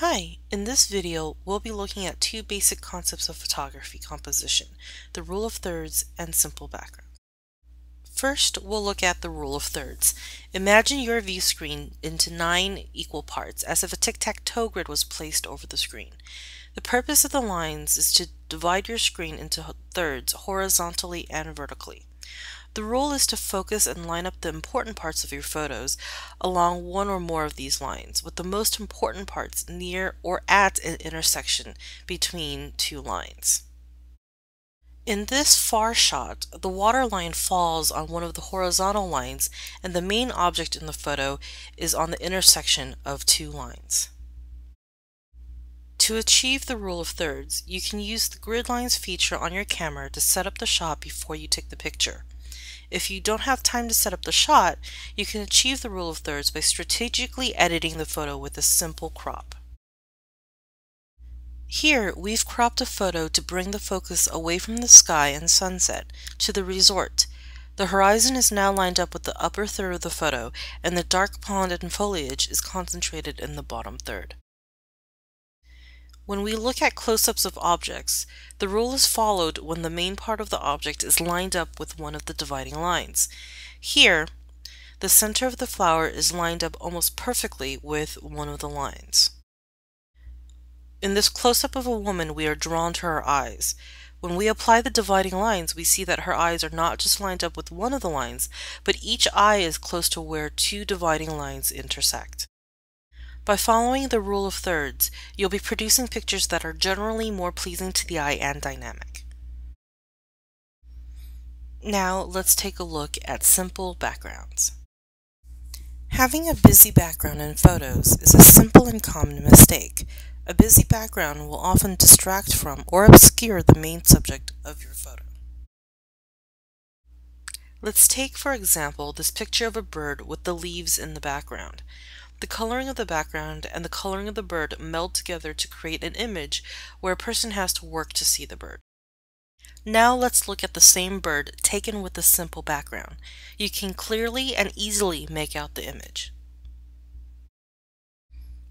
Hi, in this video we'll be looking at two basic concepts of photography composition, the rule of thirds and simple background. First, we'll look at the rule of thirds. Imagine your view screen into 9 equal parts, as if a tic-tac-toe grid was placed over the screen. The purpose of the lines is to divide your screen into thirds horizontally and vertically. The rule is to focus and line up the important parts of your photos along one or more of these lines, with the most important parts near or at an intersection between two lines. In this far shot, the water line falls on one of the horizontal lines and the main object in the photo is on the intersection of two lines. To achieve the rule of thirds, you can use the grid lines feature on your camera to set up the shot before you take the picture. If you don't have time to set up the shot, you can achieve the rule of thirds by strategically editing the photo with a simple crop. Here, we've cropped a photo to bring the focus away from the sky and sunset to the resort. The horizon is now lined up with the upper third of the photo, and the dark pond and foliage is concentrated in the bottom third. When we look at close-ups of objects, the rule is followed when the main part of the object is lined up with one of the dividing lines. Here, the center of the flower is lined up almost perfectly with one of the lines. In this close-up of a woman, we are drawn to her eyes. When we apply the dividing lines, we see that her eyes are not just lined up with one of the lines, but each eye is close to where two dividing lines intersect. By following the rule of thirds, you'll be producing pictures that are generally more pleasing to the eye and dynamic. Now let's take a look at simple backgrounds. Having a busy background in photos is a simple and common mistake. A busy background will often distract from or obscure the main subject of your photo. Let's take, for example, this picture of a bird with the leaves in the background. The coloring of the background and the coloring of the bird meld together to create an image where a person has to work to see the bird. Now let's look at the same bird taken with a simple background. You can clearly and easily make out the image.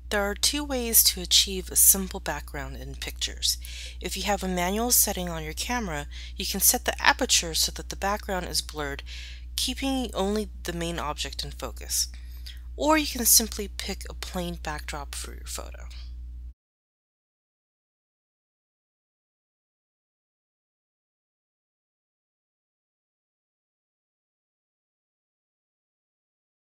There are two ways to achieve a simple background in pictures. If you have a manual setting on your camera, you can set the aperture so that the background is blurred, keeping only the main object in focus. Or you can simply pick a plain backdrop for your photo.